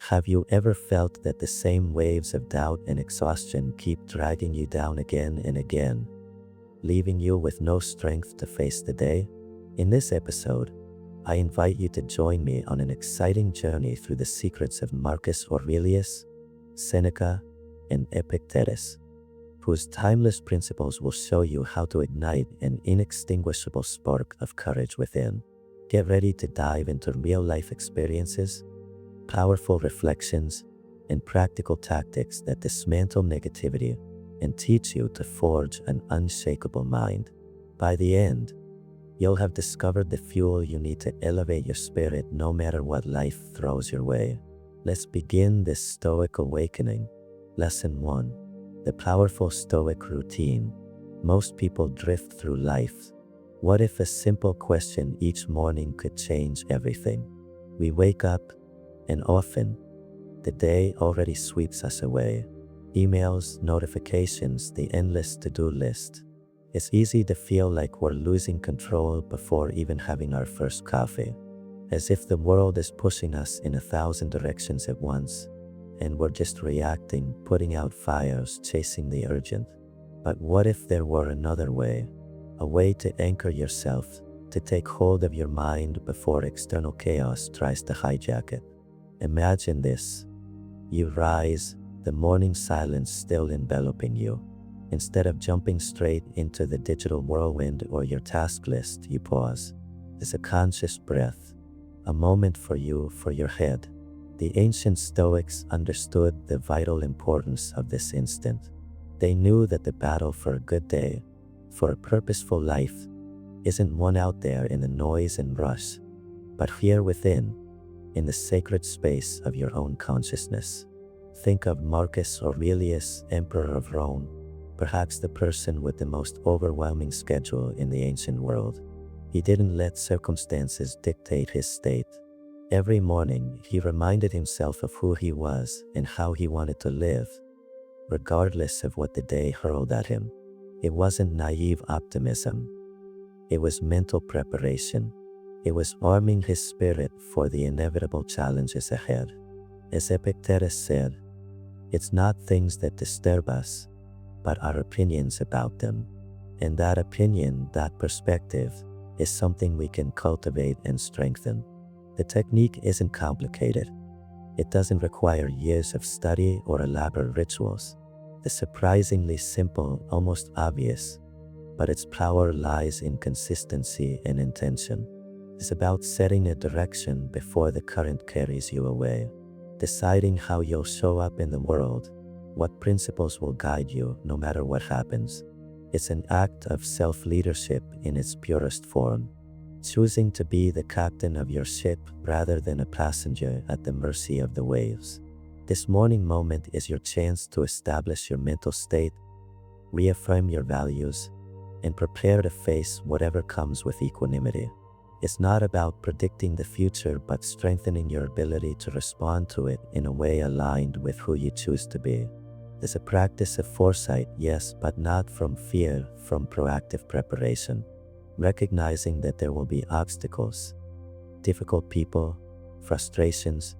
Have you ever felt that the same waves of doubt and exhaustion keep dragging you down again and again, leaving you with no strength to face the day? In this episode, I invite you to join me on an exciting journey through the secrets of Marcus Aurelius, Seneca, and Epictetus, whose timeless principles will show you how to ignite an inextinguishable spark of courage within. Get ready to dive into real-life experiences, powerful reflections, and practical tactics that dismantle negativity and teach you to forge an unshakable mind. By the end, you'll have discovered the fuel you need to elevate your spirit no matter what life throws your way. Let's begin this Stoic awakening. Lesson 1. The powerful Stoic routine. Most people drift through life. What if a simple question each morning could change everything? We wake up, and often, the day already sweeps us away. Emails, notifications, the endless to-do list. It's easy to feel like we're losing control before even having our first coffee, as if the world is pushing us in 1,000 directions at once, and we're just reacting, putting out fires, chasing the urgent. But what if there were another way? A way to anchor yourself, to take hold of your mind before external chaos tries to hijack it. Imagine this. You rise, the morning silence still enveloping you. Instead of jumping straight into the digital whirlwind or your task list, you pause. It's a conscious breath, a moment for you, for your head. The ancient Stoics understood the vital importance of this instant. They knew that the battle for a good day, for a purposeful life, isn't won out there in the noise and rush, but here within, in the sacred space of your own consciousness. Think of Marcus Aurelius, Emperor of Rome, perhaps the person with the most overwhelming schedule in the ancient world. He didn't let circumstances dictate his state. Every morning, he reminded himself of who he was and how he wanted to live, regardless of what the day hurled at him. It wasn't naive optimism. It was mental preparation. It was arming his spirit for the inevitable challenges ahead. As Epictetus said, it's not things that disturb us, but our opinions about them. And that opinion, that perspective, is something we can cultivate and strengthen. The technique isn't complicated. It doesn't require years of study or elaborate rituals. It's surprisingly simple, almost obvious, but its power lies in consistency and intention. It's about setting a direction before the current carries you away, deciding how you'll show up in the world, what principles will guide you no matter what happens. It's an act of self-leadership in its purest form, choosing to be the captain of your ship rather than a passenger at the mercy of the waves. This morning moment is your chance to establish your mental state, reaffirm your values, and prepare to face whatever comes with equanimity. It's not about predicting the future, but strengthening your ability to respond to it in a way aligned with who you choose to be. It's a practice of foresight, yes, but not from fear, from proactive preparation. Recognizing that there will be obstacles, difficult people, frustrations,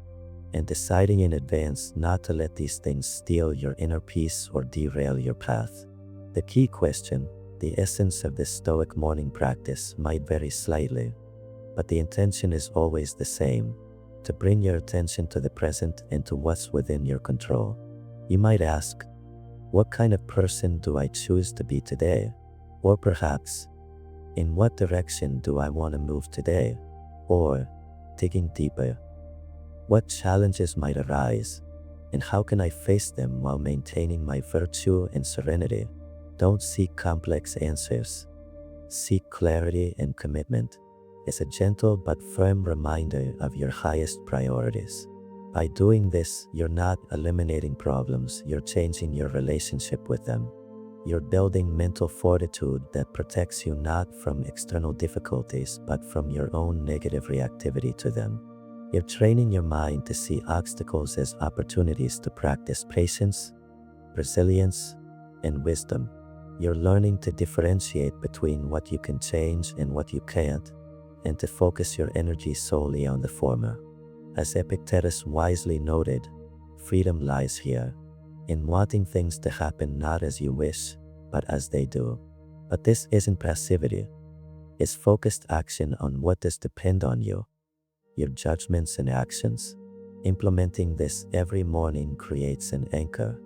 and deciding in advance not to let these things steal your inner peace or derail your path. The key question, the essence of this Stoic morning practice, might vary slightly, but the intention is always the same: to bring your attention to the present and to what's within your control. You might ask, what kind of person do I choose to be today? Or perhaps, in what direction do I want to move today? Or, digging deeper, what challenges might arise, and how can I face them while maintaining my virtue and serenity? Don't seek complex answers. Seek clarity and commitment. It's a gentle but firm reminder of your highest priorities. By doing this, you're not eliminating problems, you're changing your relationship with them. You're building mental fortitude that protects you not from external difficulties, but from your own negative reactivity to them. You're training your mind to see obstacles as opportunities to practice patience, resilience, and wisdom. You're learning to differentiate between what you can change and what you can't, and to focus your energy solely on the former. As Epictetus wisely noted, freedom lies here, in wanting things to happen not as you wish, but as they do. But this isn't passivity. It's focused action on what does depend on you, your judgments and actions. Implementing this every morning creates an anchor.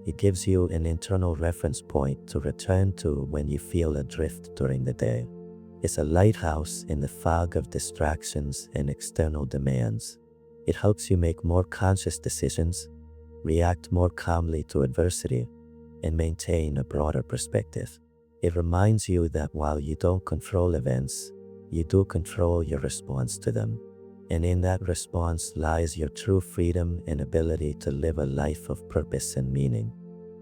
It gives you an internal reference point to return to when you feel adrift during the day. It's a lighthouse in the fog of distractions and external demands. It helps you make more conscious decisions, react more calmly to adversity, and maintain a broader perspective. It reminds you that while you don't control events, you do control your response to them. And in that response lies your true freedom and ability to live a life of purpose and meaning.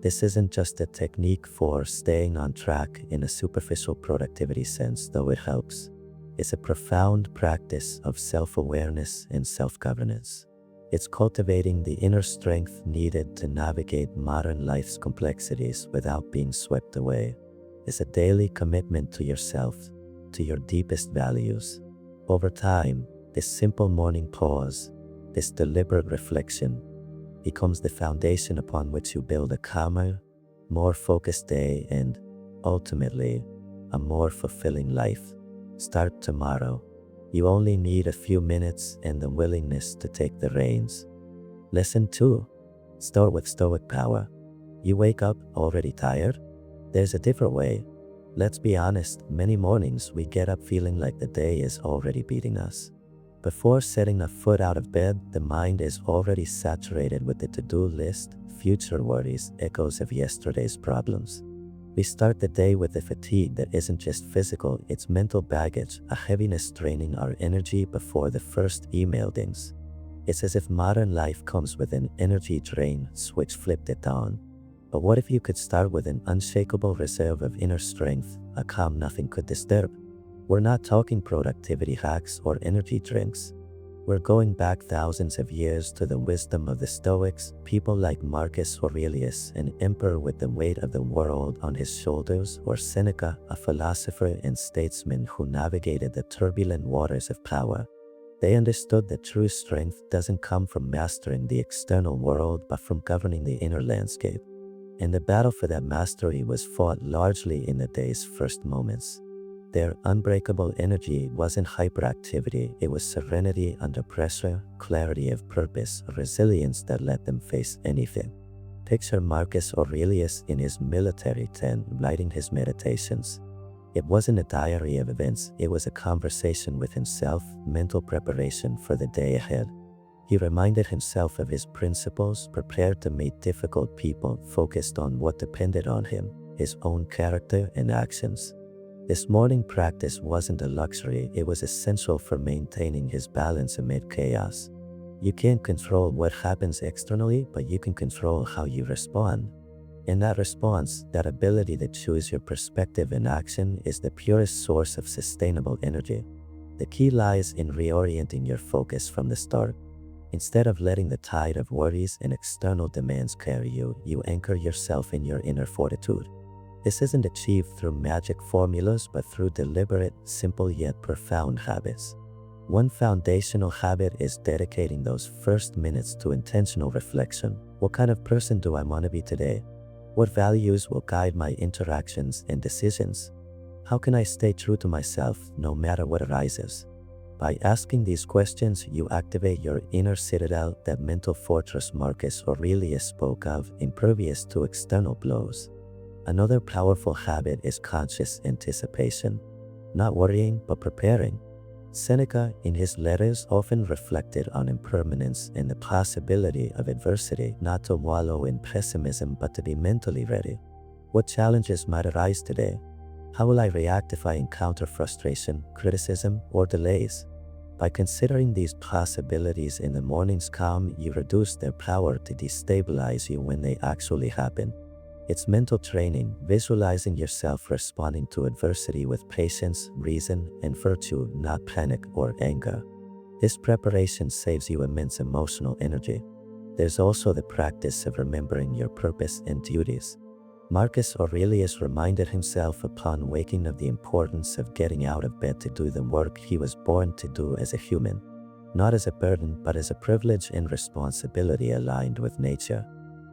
This isn't just a technique for staying on track in a superficial productivity sense, though it helps. It's a profound practice of self-awareness and self-governance. It's cultivating the inner strength needed to navigate modern life's complexities without being swept away. It's a daily commitment to yourself, to your deepest values. Over time, this simple morning pause, this deliberate reflection, becomes the foundation upon which you build a calmer, more focused day and, ultimately, a more fulfilling life. Start tomorrow. You only need a few minutes and the willingness to take the reins. Lesson 2. Start with Stoic power. You wake up already tired? There's a different way. Let's be honest, many mornings we get up feeling like the day is already beating us. Before setting a foot out of bed, the mind is already saturated with the to-do list, future worries, echoes of yesterday's problems. We start the day with a fatigue that isn't just physical, it's mental baggage, a heaviness draining our energy before the first email dings. It's as if modern life comes with an energy drain switch flipped at dawn. But what if you could start with an unshakable reserve of inner strength, a calm nothing could disturb? We're not talking productivity hacks or energy drinks. We're going back thousands of years to the wisdom of the Stoics, people like Marcus Aurelius, an emperor with the weight of the world on his shoulders, or Seneca, a philosopher and statesman who navigated the turbulent waters of power. They understood that true strength doesn't come from mastering the external world, but from governing the inner landscape. And the battle for that mastery was fought largely in the day's first moments. Their unbreakable energy wasn't hyperactivity, it was serenity under pressure, clarity of purpose, a resilience that let them face anything. Picture Marcus Aurelius in his military tent writing his meditations. It wasn't a diary of events, it was a conversation with himself, mental preparation for the day ahead. He reminded himself of his principles, prepared to meet difficult people, focused on what depended on him, his own character and actions. This morning practice wasn't a luxury, it was essential for maintaining his balance amid chaos. You can't control what happens externally, but you can control how you respond. And that response, that ability to choose your perspective and action, is the purest source of sustainable energy. The key lies in reorienting your focus from the start. Instead of letting the tide of worries and external demands carry you, you anchor yourself in your inner fortitude. This isn't achieved through magic formulas, but through deliberate, simple yet profound habits. One foundational habit is dedicating those first minutes to intentional reflection. What kind of person do I want to be today? What values will guide my interactions and decisions? How can I stay true to myself no matter what arises? By asking these questions, you activate your inner citadel, that mental fortress Marcus Aurelius spoke of, impervious to external blows. Another powerful habit is conscious anticipation. Not worrying, but preparing. Seneca, in his letters, often reflected on impermanence and the possibility of adversity, not to wallow in pessimism, but to be mentally ready. What challenges might arise today? How will I react if I encounter frustration, criticism, or delays? By considering these possibilities in the morning's calm, you reduce their power to destabilize you when they actually happen. It's mental training, visualizing yourself responding to adversity with patience, reason, and virtue, not panic or anger. This preparation saves you immense emotional energy. There's also the practice of remembering your purpose and duties. Marcus Aurelius reminded himself upon waking of the importance of getting out of bed to do the work he was born to do as a human. not as a burden, but as a privilege and responsibility aligned with nature.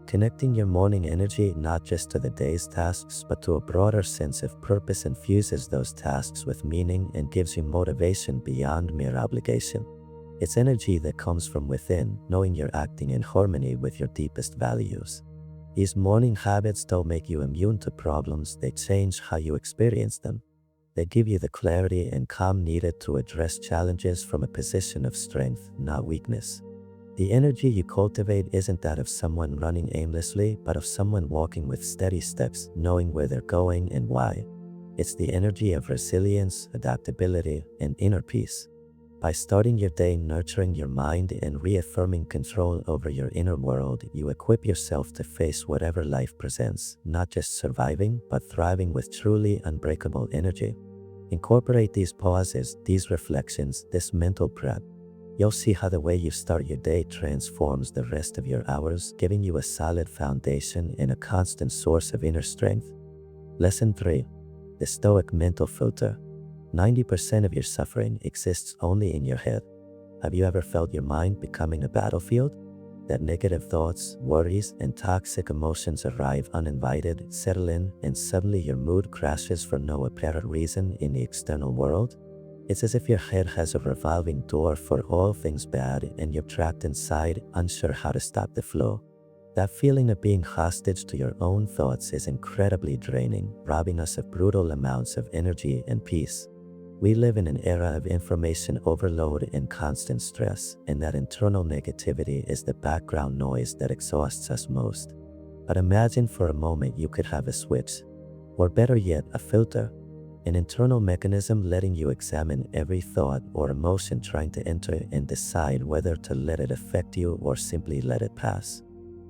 Connecting your morning energy not just to the day's tasks, but to a broader sense of purpose infuses those tasks with meaning and gives you motivation beyond mere obligation. It's energy that comes from within, knowing you're acting in harmony with your deepest values. These morning habits don't make you immune to problems, they change how you experience them. They give you the clarity and calm needed to address challenges from a position of strength, not weakness. The energy you cultivate isn't that of someone running aimlessly, but of someone walking with steady steps, knowing where they're going and why. It's the energy of resilience, adaptability, and inner peace. By starting your day nurturing your mind and reaffirming control over your inner world, you equip yourself to face whatever life presents, not just surviving, but thriving with truly unbreakable energy. Incorporate these pauses, these reflections, this mental prep. You'll see how the way you start your day transforms the rest of your hours, giving you a solid foundation and a constant source of inner strength. Lesson 3. The Stoic Mental Filter. 90% of your suffering exists only in your head. Have you ever felt your mind becoming a battlefield? That negative thoughts, worries, and toxic emotions arrive uninvited, settle in, and suddenly your mood crashes for no apparent reason in the external world? It's as if your head has a revolving door for all things bad and you're trapped inside, unsure how to stop the flow. That feeling of being hostage to your own thoughts is incredibly draining, robbing us of brutal amounts of energy and peace. We live in an era of information overload and constant stress, and that internal negativity is the background noise that exhausts us most. But imagine for a moment you could have a switch, or better yet, a filter. An internal mechanism letting you examine every thought or emotion trying to enter and decide whether to let it affect you or simply let it pass.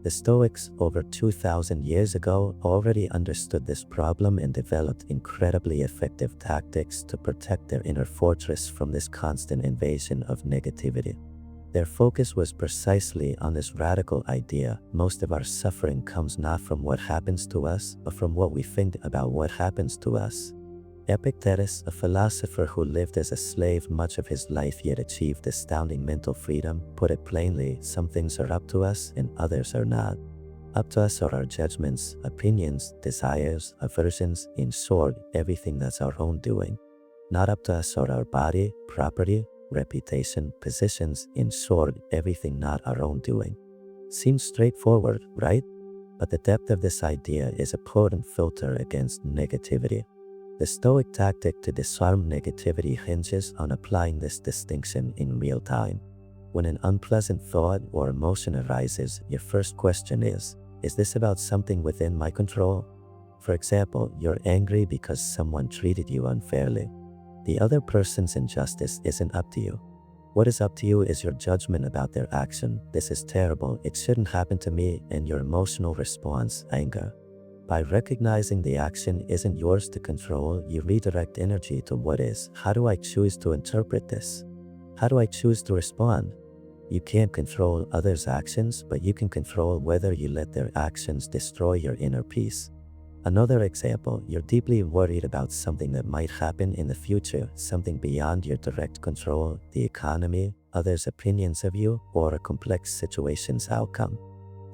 The Stoics, over 2,000 years ago, already understood this problem and developed incredibly effective tactics to protect their inner fortress from this constant invasion of negativity. Their focus was precisely on this radical idea: most of our suffering comes not from what happens to us, but from what we think about what happens to us. Epictetus, a philosopher who lived as a slave much of his life yet achieved astounding mental freedom, put it plainly: some things are up to us and others are not. Up to us are our judgments, opinions, desires, aversions, in short, everything that's our own doing. Not up to us are our body, property, reputation, positions, in short, everything not our own doing. Seems straightforward, right? But the depth of this idea is a potent filter against negativity. The Stoic tactic to disarm negativity hinges on applying this distinction in real time. When an unpleasant thought or emotion arises, your first question is this about something within my control? For example, you're angry because someone treated you unfairly. The other person's injustice isn't up to you. What is up to you is your judgment about their action. This is terrible, it shouldn't happen to me, and your emotional response, anger. By recognizing the action isn't yours to control, you redirect energy to what is. How do I choose to interpret this? How do I choose to respond? You can't control others' actions, but you can control whether you let their actions destroy your inner peace. Another example, you're deeply worried about something that might happen in the future, something beyond your direct control, the economy, others' opinions of you, or a complex situation's outcome.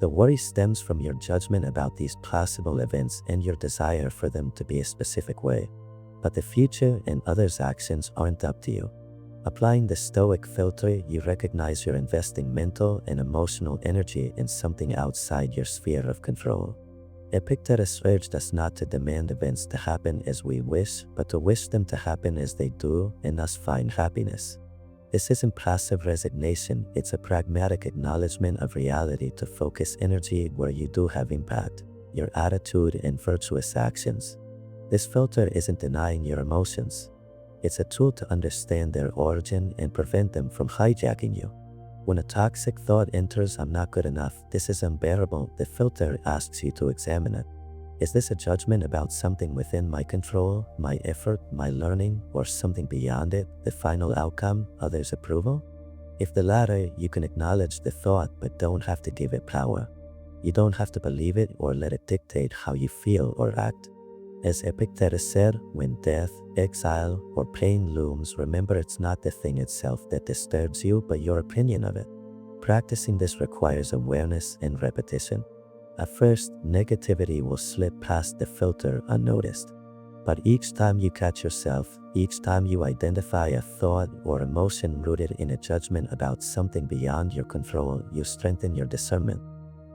The worry stems from your judgment about these possible events and your desire for them to be a specific way. But the future and others' actions aren't up to you. Applying the Stoic filter, you recognize you're investing mental and emotional energy in something outside your sphere of control. Epictetus urged us not to demand events to happen as we wish, but to wish them to happen as they do, and thus find happiness. This isn't passive resignation, it's a pragmatic acknowledgement of reality to focus energy where you do have impact, your attitude and virtuous actions. This filter isn't denying your emotions. It's a tool to understand their origin and prevent them from hijacking you. When a toxic thought enters, "I'm not good enough, this is unbearable," the filter asks you to examine it. Is this a judgment about something within my control, my effort, my learning, or something beyond it, the final outcome, others' approval? If the latter, you can acknowledge the thought but don't have to give it power. You don't have to believe it or let it dictate how you feel or act. As Epictetus said, when death, exile, or pain looms, remember it's not the thing itself that disturbs you, but your opinion of it. Practicing this requires awareness and repetition. At first, negativity will slip past the filter unnoticed. But each time you catch yourself, each time you identify a thought or emotion rooted in a judgment about something beyond your control, you strengthen your discernment.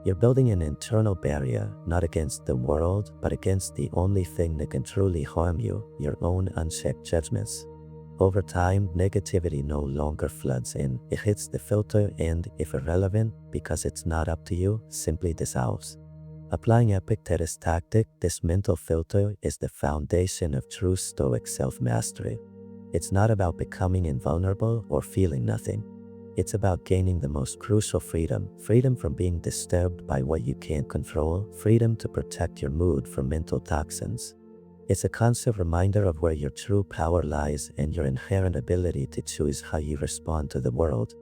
You're building an internal barrier, not against the world, but against the only thing that can truly harm you, your own unchecked judgments. Over time, negativity no longer floods in. It hits the filter and, if irrelevant, because it's not up to you, simply dissolves. Applying Epictetus' tactic, this mental filter is the foundation of true Stoic self-mastery. It's not about becoming invulnerable or feeling nothing. It's about gaining the most crucial freedom from being disturbed by what you can't control, freedom to protect your mood from mental toxins. It's a constant reminder of where your true power lies and your inherent ability to choose how you respond to the world.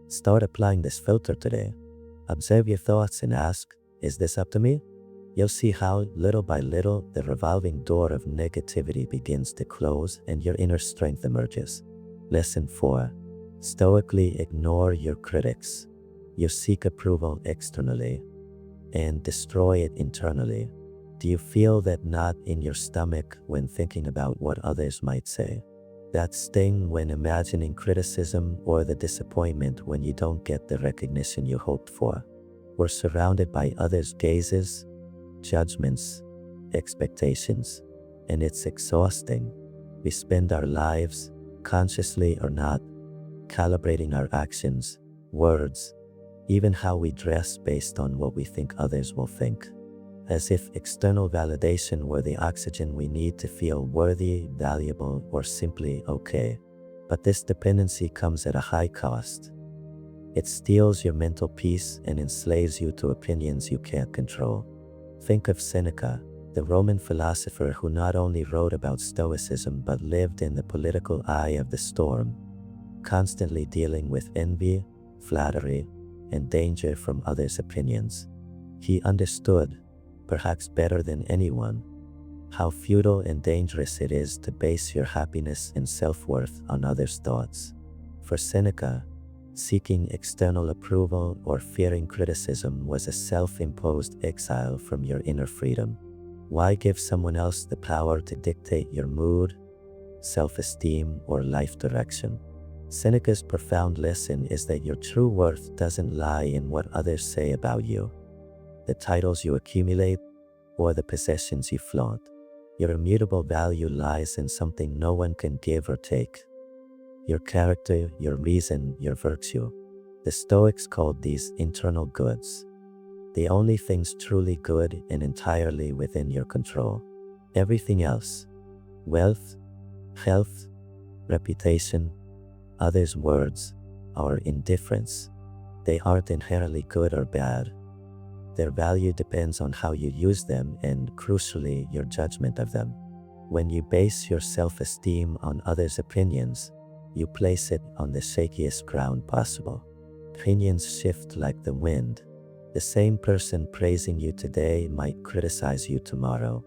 Start applying this filter today. Observe your thoughts and ask, is this up to me? You'll see how, little by little, the revolving door of negativity begins to close and your inner strength emerges. Lesson 4. Stoically ignore your critics. You seek approval externally and destroy it internally. Do you feel that knot in your stomach when thinking about what others might say? That sting when imagining criticism, or the disappointment when you don't get the recognition you hoped for? We're surrounded by others' gazes, judgments, expectations, and it's exhausting. We spend our lives, consciously or not, calibrating our actions, words, even how we dress based on what we think others will think. As if external validation were the oxygen we need to feel worthy, valuable, or simply okay. But this dependency comes at a high cost. It steals your mental peace and enslaves you to opinions you can't control. Think of Seneca, the Roman philosopher who not only wrote about Stoicism but lived in the political eye of the storm, constantly dealing with envy, flattery, and danger from others' opinions. He understood, perhaps better than anyone, how futile and dangerous it is to base your happiness and self-worth on others' thoughts. For Seneca, seeking external approval or fearing criticism was a self-imposed exile from your inner freedom. Why give someone else the power to dictate your mood, self-esteem, or life direction? Seneca's profound lesson is that your true worth doesn't lie in what others say about you, the titles you accumulate, or the possessions you flaunt. Your immutable value lies in something no one can give or take: your character, your reason, your virtue. The Stoics called these internal goods, the only things truly good and entirely within your control. Everything else, wealth, health, reputation, others' words, or indifference, they aren't inherently good or bad. Their value depends on how you use them and, crucially, your judgment of them. When you base your self-esteem on others' opinions, you place it on the shakiest ground possible. Opinions shift like the wind. The same person praising you today might criticize you tomorrow.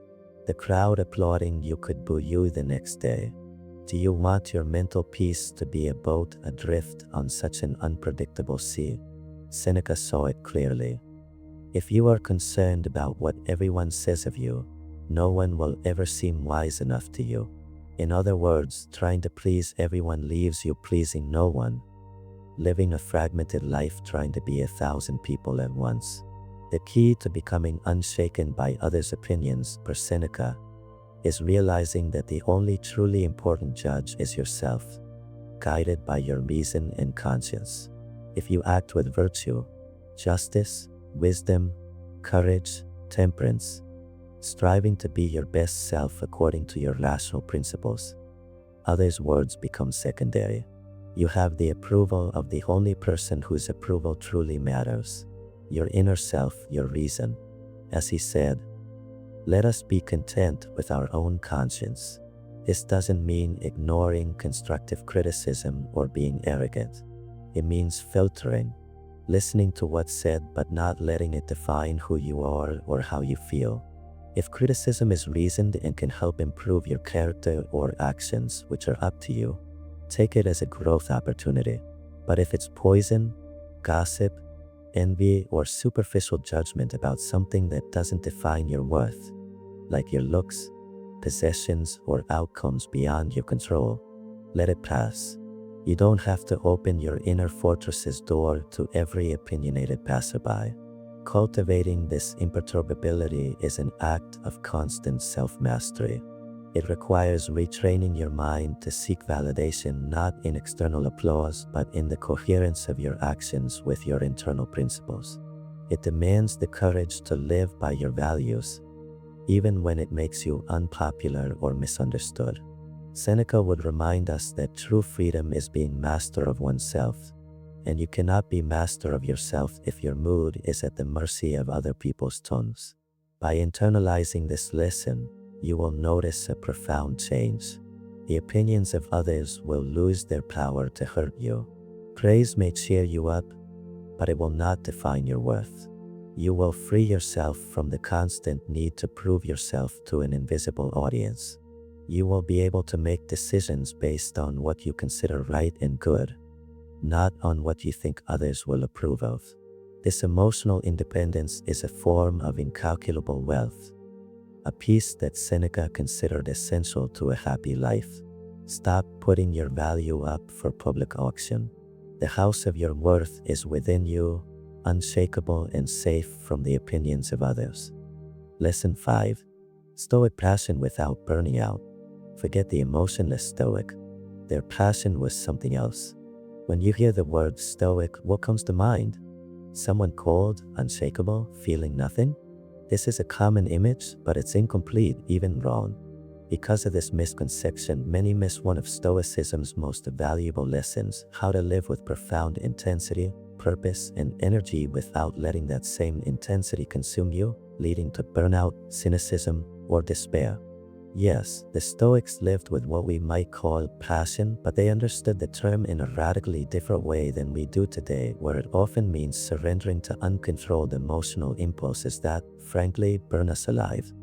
The crowd applauding you could boo you the next day. Do you want your mental peace to be a boat adrift on such an unpredictable sea? Seneca saw it clearly. If you are concerned about what everyone says of you, no one will ever seem wise enough to you. In other words, trying to please everyone leaves you pleasing no one, living a fragmented life trying to be 1,000 people at once. The key to becoming unshaken by others' opinions, per Seneca, is realizing that the only truly important judge is yourself, guided by your reason and conscience. If you act with virtue, justice, wisdom, courage, temperance, striving to be your best self according to your rational principles, others' words become secondary. You have the approval of the only person whose approval truly matters, your inner self, your reason. As he said, "Let us be content with our own conscience." This doesn't mean ignoring constructive criticism or being arrogant. It means filtering, listening to what's said but not letting it define who you are or how you feel. If criticism is reasoned and can help improve your character or actions, which are up to you, take it as a growth opportunity. But if it's poison, gossip, envy, or superficial judgment about something that doesn't define your worth, like your looks, possessions, or outcomes beyond your control, let it pass. You don't have to open your inner fortress's door to every opinionated passerby. Cultivating this imperturbability is an act of constant self-mastery. It requires retraining your mind to seek validation not in external applause but in the coherence of your actions with your internal principles. It demands the courage to live by your values, even when it makes you unpopular or misunderstood. Seneca would remind us that true freedom is being master of oneself, and you cannot be master of yourself if your mood is at the mercy of other people's tones. By internalizing this lesson, you will notice a profound change. The opinions of others will lose their power to hurt you. Praise may cheer you up, but it will not define your worth. You will free yourself from the constant need to prove yourself to an invisible audience. You will be able to make decisions based on what you consider right and good, not on what you think others will approve of. This emotional independence is a form of incalculable wealth, a piece that Seneca considered essential to a happy life. Stop putting your value up for public auction. The house of your worth is within you, unshakable and safe from the opinions of others. Lesson 5. Stoic passion without burning out. Forget the emotionless Stoic. Their passion was something else. When you hear the word Stoic, what comes to mind? Someone cold, unshakable, feeling nothing? This is a common image, but it's incomplete, even wrong. Because of this misconception, many miss one of Stoicism's most valuable lessons: how to live with profound intensity, purpose, and energy without letting that same intensity consume you, leading to burnout, cynicism, or despair. Yes, the Stoics lived with what we might call passion, but they understood the term in a radically different way than we do today, where it often means surrendering to uncontrolled emotional impulses that, frankly, burn us alive.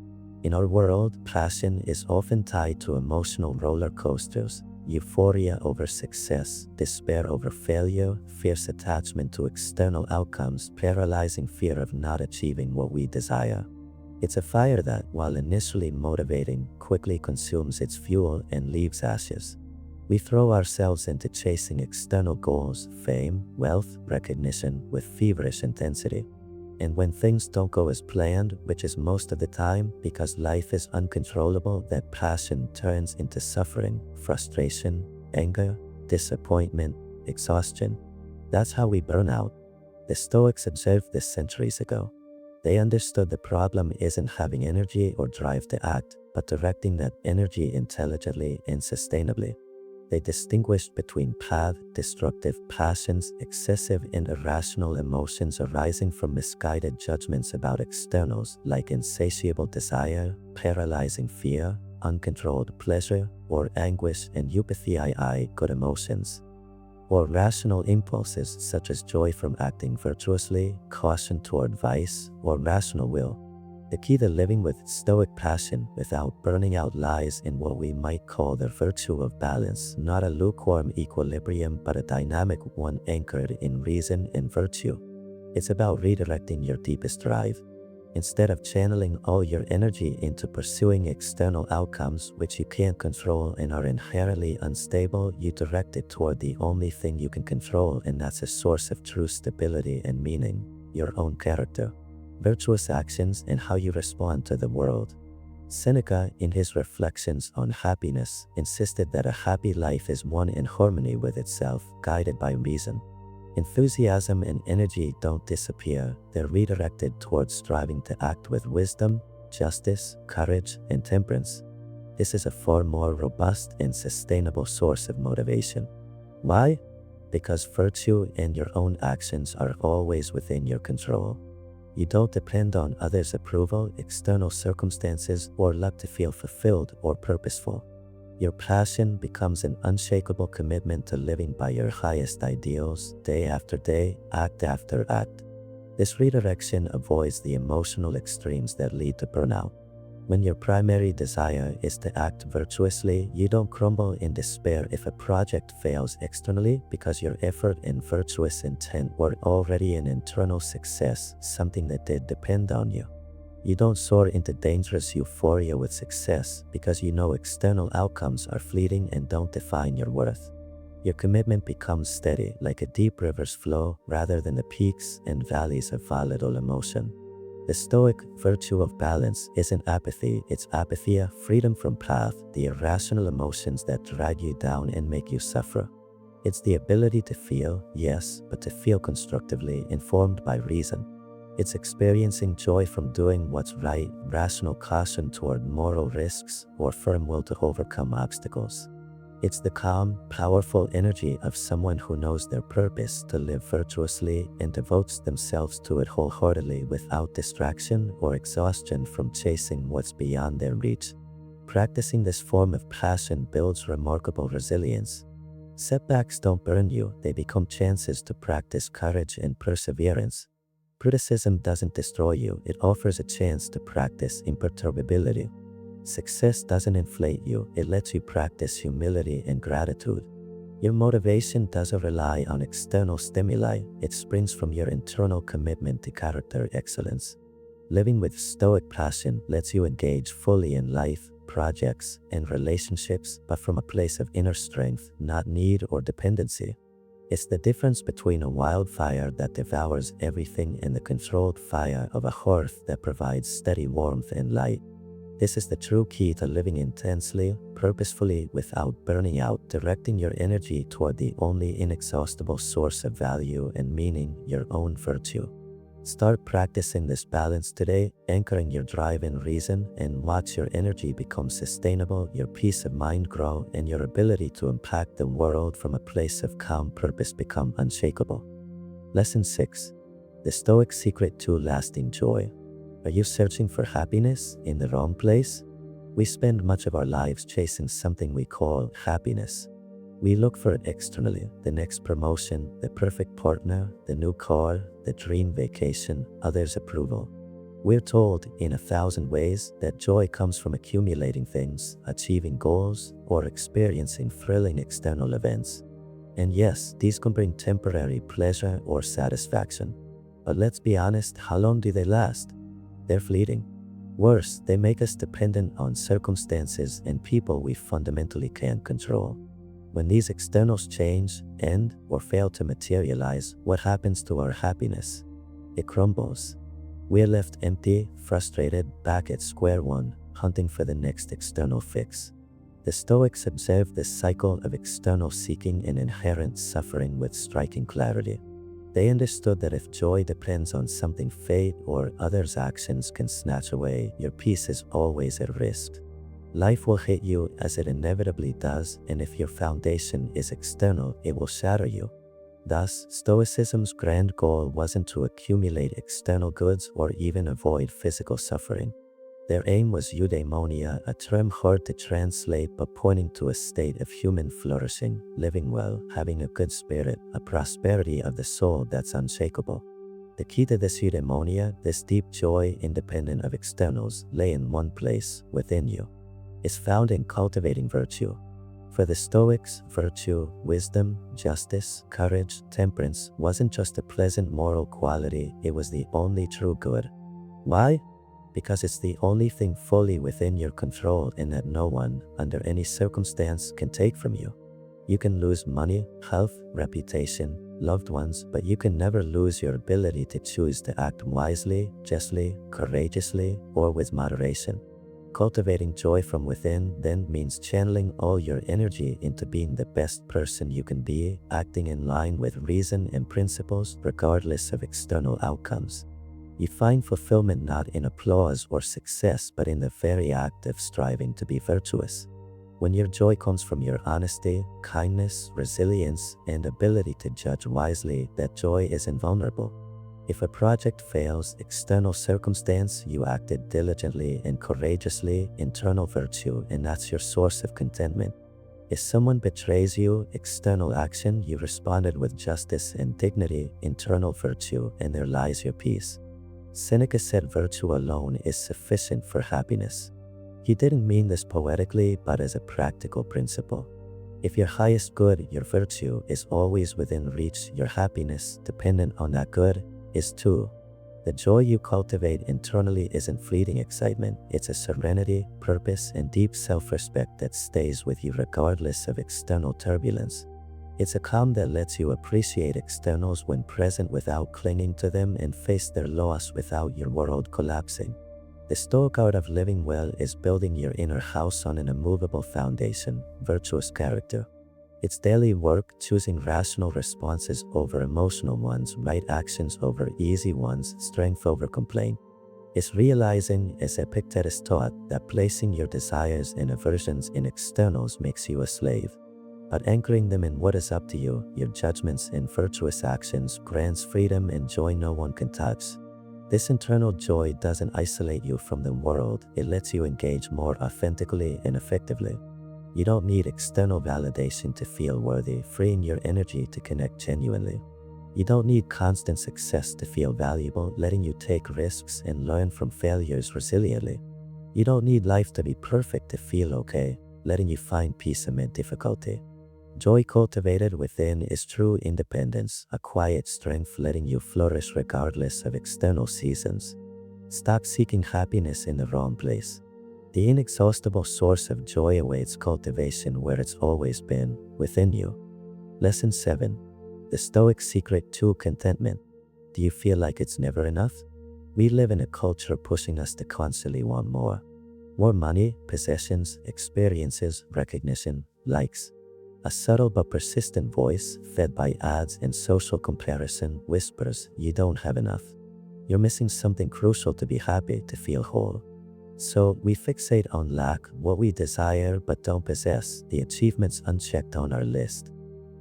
In our world, passion is often tied to emotional roller coasters: euphoria over success, despair over failure, fierce attachment to external outcomes, paralyzing fear of not achieving what we desire. It's a fire that, while initially motivating, quickly consumes its fuel and leaves ashes. We throw ourselves into chasing external goals, fame, wealth, recognition, with feverish intensity. And when things don't go as planned, which is most of the time because life is uncontrollable, that passion turns into suffering, frustration, anger, disappointment, exhaustion. That's how we burn out. The Stoics observed this centuries ago. They understood the problem isn't having energy or drive to act, but directing that energy intelligently and sustainably. They distinguished between destructive passions, excessive and irrational emotions arising from misguided judgments about externals like insatiable desire, paralyzing fear, uncontrolled pleasure, or anguish, and eupathy, good emotions, or rational impulses such as joy from acting virtuously, caution toward vice, or rational will. The key to living with Stoic passion without burning out lies in what we might call the virtue of balance, not a lukewarm equilibrium but a dynamic one anchored in reason and virtue. It's about redirecting your deepest drive. Instead of channeling all your energy into pursuing external outcomes which you can't control and are inherently unstable, you direct it toward the only thing you can control, and that's a source of true stability and meaning: your own character, virtuous actions, and how you respond to the world. Seneca, in his reflections on happiness, insisted that a happy life is one in harmony with itself, guided by reason. Enthusiasm and energy don't disappear, they're redirected towards striving to act with wisdom, justice, courage, and temperance. This is a far more robust and sustainable source of motivation. Why? Because virtue and your own actions are always within your control. You don't depend on others' approval, external circumstances, or luck to feel fulfilled or purposeful. Your passion becomes an unshakable commitment to living by your highest ideals, day after day, act after act. This redirection avoids the emotional extremes that lead to burnout. When your primary desire is to act virtuously, you don't crumble in despair if a project fails externally because your effort and virtuous intent were already an internal success, something that did depend on you. You don't soar into dangerous euphoria with success because you know external outcomes are fleeting and don't define your worth. Your commitment becomes steady, like a deep river's flow, rather than the peaks and valleys of volatile emotion. The Stoic virtue of balance isn't apathy, it's apatheia, freedom from path, the irrational emotions that drag you down and make you suffer. It's the ability to feel, yes, but to feel constructively, informed by reason. It's experiencing joy from doing what's right, rational caution toward moral risks, or firm will to overcome obstacles. It's the calm, powerful energy of someone who knows their purpose to live virtuously and devotes themselves to it wholeheartedly without distraction or exhaustion from chasing what's beyond their reach. Practicing this form of passion builds remarkable resilience. Setbacks don't burn you, they become chances to practice courage and perseverance. Criticism doesn't destroy you, it offers a chance to practice imperturbability. Success doesn't inflate you, it lets you practice humility and gratitude. Your motivation doesn't rely on external stimuli, it springs from your internal commitment to character excellence. Living with Stoic passion lets you engage fully in life, projects, and relationships, but from a place of inner strength, not need or dependency. It's the difference between a wildfire that devours everything and the controlled fire of a hearth that provides steady warmth and light. This is the true key to living intensely, purposefully, without burning out, directing your energy toward the only inexhaustible source of value and meaning, your own virtue. Start practicing this balance today, anchoring your drive in reason, and watch your energy become sustainable, your peace of mind grow, and your ability to impact the world from a place of calm purpose become unshakable. Lesson 6. The Stoic Secret to Lasting Joy. Are you searching for happiness in the wrong place? We spend much of our lives chasing something we call happiness. We look for it externally, the next promotion, the perfect partner, the new car, the dream vacation, others' approval. We're told in 1,000 ways that joy comes from accumulating things, achieving goals, or experiencing thrilling external events. And yes, these can bring temporary pleasure or satisfaction. But let's be honest, how long do they last? They're fleeting. Worse, they make us dependent on circumstances and people we fundamentally can't control. When these externals change, end, or fail to materialize, what happens to our happiness? It crumbles. We're left empty, frustrated, back at square one, hunting for the next external fix. The Stoics observed this cycle of external seeking and inherent suffering with striking clarity. They understood that if joy depends on something fate or others' actions can snatch away, your peace is always at risk. Life will hit you as it inevitably does, and if your foundation is external, it will shatter you. Thus, Stoicism's grand goal wasn't to accumulate external goods or even avoid physical suffering. Their aim was eudaimonia, a term hard to translate but pointing to a state of human flourishing, living well, having a good spirit, a prosperity of the soul that's unshakable. The key to this eudaimonia, this deep joy independent of externals, lay in one place, within you. It's found in cultivating virtue. For the Stoics, virtue, wisdom, justice, courage, temperance wasn't just a pleasant moral quality, it was the only true good. Why? Because it's the only thing fully within your control and that no one, under any circumstance, can take from you. You can lose money, health, reputation, loved ones, but you can never lose your ability to choose to act wisely, justly, courageously, or with moderation. Cultivating joy from within then means channeling all your energy into being the best person you can be, acting in line with reason and principles regardless of external outcomes. You find fulfillment not in applause or success, but in the very act of striving to be virtuous. When your joy comes from your honesty, kindness, resilience, and ability to judge wisely, that joy is invulnerable. If a project fails, external circumstance, you acted diligently and courageously, internal virtue, and that's your source of contentment. If someone betrays you, external action, you responded with justice and dignity, internal virtue, and there lies your peace. Seneca said virtue alone is sufficient for happiness. He didn't mean this poetically, but as a practical principle. If your highest good, your virtue, is always within reach, your happiness, dependent on that good, is too. The joy you cultivate internally isn't fleeting excitement, it's a serenity, purpose, and deep self-respect that stays with you regardless of external turbulence. It's a calm that lets you appreciate externals when present without clinging to them and face their loss without your world collapsing. The Stoic art of living well is building your inner house on an immovable foundation, virtuous character. It's daily work, choosing rational responses over emotional ones, right actions over easy ones, strength over complaint. It's realizing, as Epictetus taught, that placing your desires and aversions in externals makes you a slave. But anchoring them in what is up to you, your judgments and virtuous actions, grants freedom and joy no one can touch. This internal joy doesn't isolate you from the world, it lets you engage more authentically and effectively. You don't need external validation to feel worthy, freeing your energy to connect genuinely. You don't need constant success to feel valuable, letting you take risks and learn from failures resiliently. You don't need life to be perfect to feel okay, letting you find peace amid difficulty. Joy cultivated within is true independence, a quiet strength letting you flourish regardless of external seasons. Stop seeking happiness in the wrong place. The inexhaustible source of joy awaits cultivation where it's always been, within you. Lesson 7. The Stoic secret to contentment. Do you feel like it's never enough? We live in a culture pushing us to constantly want more. More money, possessions, experiences, recognition, likes. A subtle but persistent voice, fed by ads and social comparison, whispers, you don't have enough. You're missing something crucial to be happy, to feel whole. So we fixate on lack, what we desire but don't possess, the achievements unchecked on our list.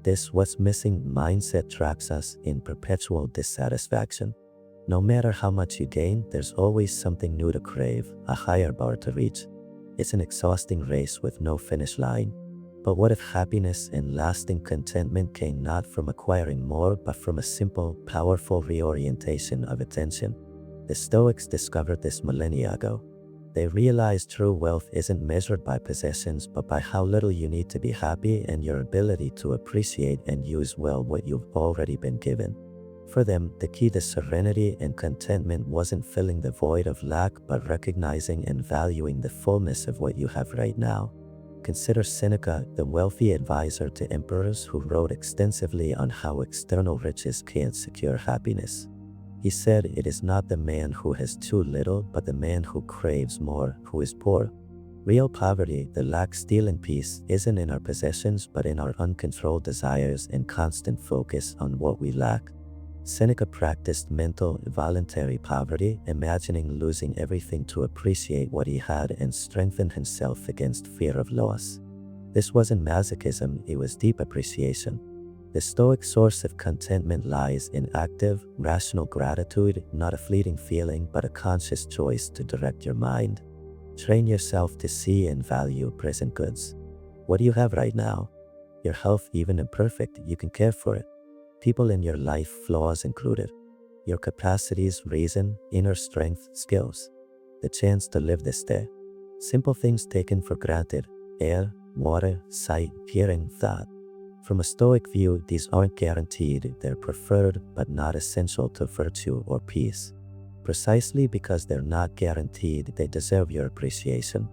This what's missing mindset traps us in perpetual dissatisfaction. No matter how much you gain, there's always something new to crave, a higher bar to reach. It's an exhausting race with no finish line. But what if happiness and lasting contentment came not from acquiring more, but from a simple, powerful reorientation of attention? The Stoics discovered this millennia ago. They realized true wealth isn't measured by possessions, but by how little you need to be happy and your ability to appreciate and use well what you've already been given. For them, the key to serenity and contentment wasn't filling the void of lack, but recognizing and valuing the fullness of what you have right now. Consider Seneca, the wealthy advisor to emperors who wrote extensively on how external riches can't secure happiness. He said, it is not the man who has too little, but the man who craves more, who is poor. Real poverty, the lack stealing peace, isn't in our possessions, but in our uncontrolled desires and constant focus on what we lack. Seneca practiced mental, voluntary poverty, imagining losing everything to appreciate what he had, and strengthened himself against fear of loss. This wasn't masochism, it was deep appreciation. The Stoic source of contentment lies in active, rational gratitude, not a fleeting feeling, but a conscious choice to direct your mind. Train yourself to see and value present goods. What do you have right now? Your health, even imperfect, you can care for it. People in your life, flaws included. Your capacities, reason, inner strength, skills. The chance to live this day. Simple things taken for granted. Air, water, sight, hearing, thought. From a Stoic view, these aren't guaranteed, they're preferred but not essential to virtue or peace. Precisely because they're not guaranteed, they deserve your appreciation.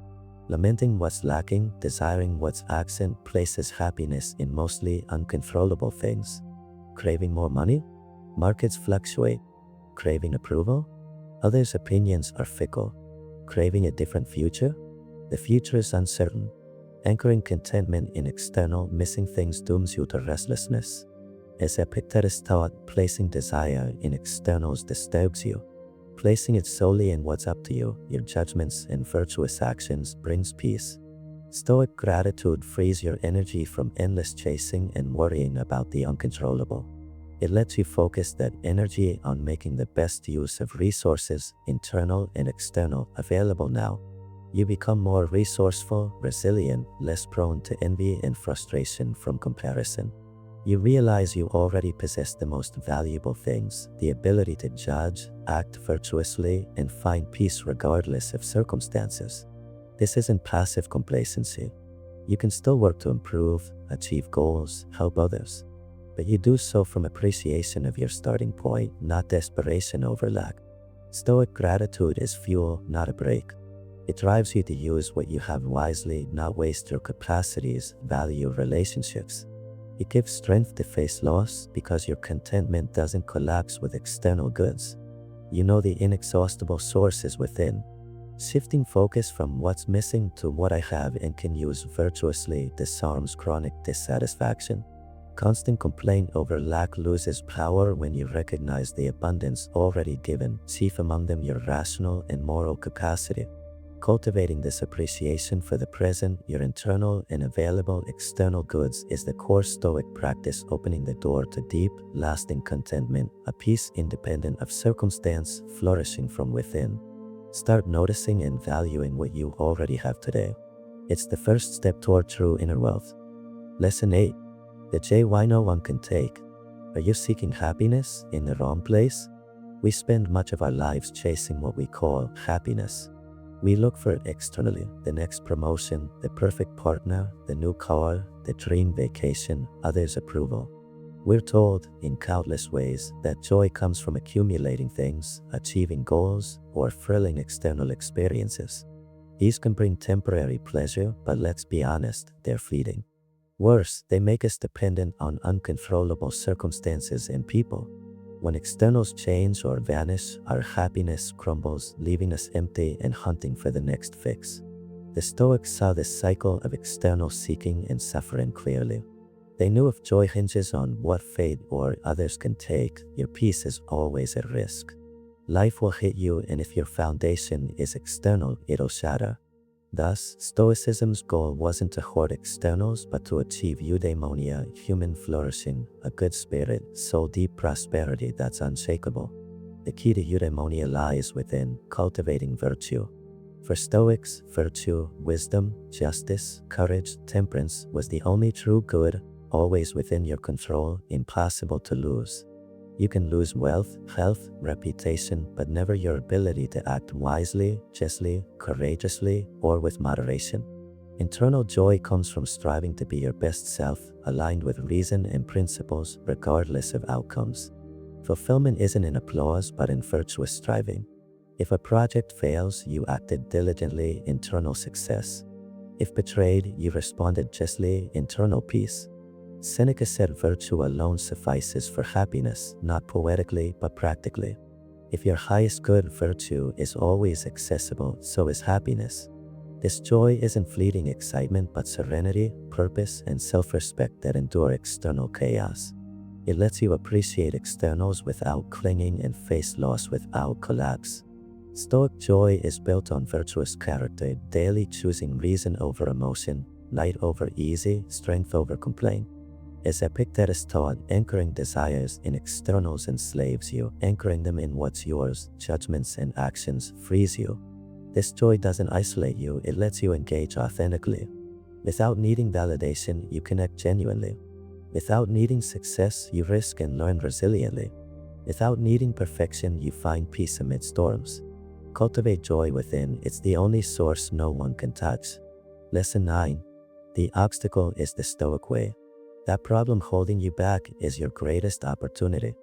Lamenting what's lacking, desiring what's absent, places happiness in mostly uncontrollable things. Craving more money? Markets fluctuate. Craving approval? Others' opinions are fickle. Craving a different future? The future is uncertain. Anchoring contentment in external, missing things dooms you to restlessness. As Epictetus taught, placing desire in externals disturbs you. Placing it solely in what's up to you, your judgments and virtuous actions, brings peace. Stoic gratitude frees your energy from endless chasing and worrying about the uncontrollable. It lets you focus that energy on making the best use of resources, internal and external, available now. You become more resourceful, resilient, less prone to envy and frustration from comparison. You realize you already possess the most valuable things, the ability to judge, act virtuously, and find peace regardless of circumstances. This isn't passive complacency. You can still work to improve, achieve goals, help others, but you do so from appreciation of your starting point, not desperation over lack. Stoic gratitude is fuel, not a break. It drives you to use what you have wisely, not waste your capacities, value relationships. It gives strength to face loss because your contentment doesn't collapse with external goods. You know the inexhaustible source is within. Shifting focus from what's missing to what I have and can use virtuously disarms chronic dissatisfaction. Constant complaint over lack loses power when you recognize the abundance already given, chief among them your rational and moral capacity. Cultivating this appreciation for the present, your internal and available external goods, is the core Stoic practice, opening the door to deep, lasting contentment, a peace independent of circumstance, flourishing from within. Start noticing and valuing what you already have today. It's the first step toward true inner wealth. Lesson 8. The J why no one can take. Are you seeking happiness in the wrong place? We spend much of our lives chasing what we call happiness. We look for it externally: the next promotion, the perfect partner, the new car, the dream vacation, others' approval. We're told, in countless ways, that joy comes from accumulating things, achieving goals, or thrilling external experiences. These can bring temporary pleasure, but let's be honest, they're fleeting. Worse, they make us dependent on uncontrollable circumstances and people. When externals change or vanish, our happiness crumbles, leaving us empty and hunting for the next fix. The Stoics saw this cycle of external seeking and suffering clearly. They knew if joy hinges on what fate or others can take, your peace is always at risk. Life will hit you, and if your foundation is external, it'll shatter. Thus, Stoicism's goal wasn't to hoard externals, but to achieve eudaimonia, human flourishing, a good spirit, soul-deep prosperity that's unshakable. The key to eudaimonia lies within, cultivating virtue. For Stoics, virtue, wisdom, justice, courage, temperance was the only true good, always within your control, impossible to lose. You can lose wealth, health, reputation, but never your ability to act wisely, justly, courageously, or with moderation. Internal joy comes from striving to be your best self, aligned with reason and principles, regardless of outcomes. Fulfillment isn't in applause, but in virtuous striving. If a project fails, you acted diligently, internal success. If betrayed, you responded justly, internal peace. Seneca said virtue alone suffices for happiness, not poetically but practically. If your highest good, virtue, is always accessible, so is happiness. This joy isn't fleeting excitement but serenity, purpose, and self-respect that endure external chaos. It lets you appreciate externals without clinging and face loss without collapse. Stoic joy is built on virtuous character, daily choosing reason over emotion, light over easy, strength over complaint. As Epictetus taught, anchoring desires in externals enslaves you, anchoring them in what's yours, judgments and actions, frees you. This joy doesn't isolate you, it lets you engage authentically. Without needing validation, you connect genuinely. Without needing success, you risk and learn resiliently. Without needing perfection, you find peace amid storms. Cultivate joy within, it's the only source no one can touch. Lesson 9. The obstacle is the Stoic way. That problem holding you back is your greatest opportunity.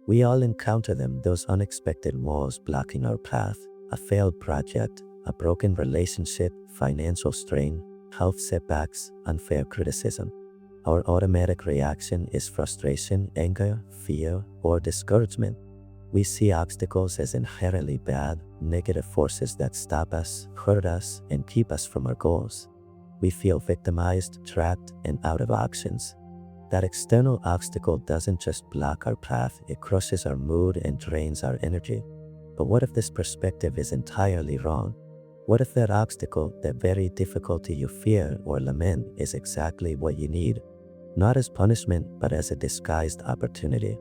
We all encounter them, those unexpected walls blocking our path: a failed project, a broken relationship, financial strain, health setbacks, unfair criticism. Our automatic reaction is frustration, anger, fear, or discouragement. We see obstacles as inherently bad, negative forces that stop us, hurt us, and keep us from our goals. We feel victimized, trapped, and out of options. That external obstacle doesn't just block our path, it crushes our mood and drains our energy. But what if this perspective is entirely wrong? What if that obstacle, that very difficulty you fear or lament, is exactly what you need? Not as punishment, but as a disguised opportunity.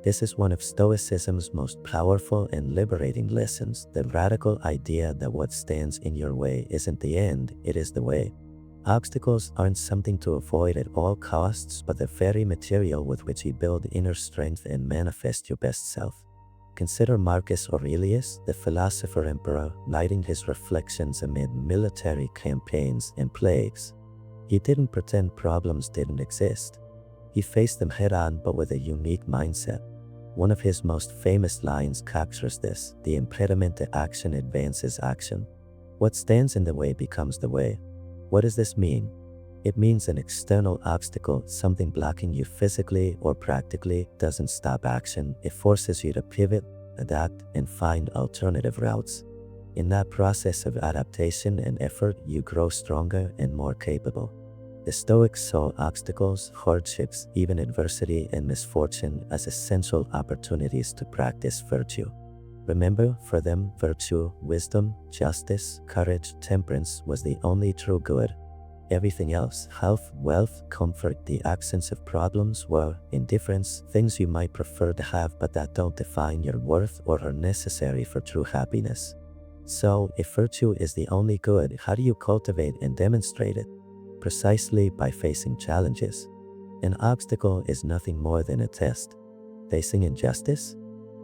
This is one of Stoicism's most powerful and liberating lessons, the radical idea that what stands in your way isn't the end, it is the way. Obstacles aren't something to avoid at all costs, but the very material with which you build inner strength and manifest your best self. Consider Marcus Aurelius, the philosopher emperor, writing his reflections amid military campaigns and plagues. He didn't pretend problems didn't exist. He faced them head-on, but with a unique mindset. One of his most famous lines captures this: "The impediment to action advances action. What stands in the way becomes the way." What does this mean? It means an external obstacle, something blocking you physically or practically, doesn't stop action. It forces you to pivot, adapt, and find alternative routes. In that process of adaptation and effort, you grow stronger and more capable. The Stoics saw obstacles, hardships, even adversity and misfortune as essential opportunities to practice virtue. Remember, for them, virtue, wisdom, justice, courage, temperance was the only true good. Everything else, health, wealth, comfort, the absence of problems, war, indifference, things you might prefer to have but that don't define your worth or are necessary for true happiness. So, if virtue is the only good, how do you cultivate and demonstrate it? Precisely by facing challenges. An obstacle is nothing more than a test. Facing injustice?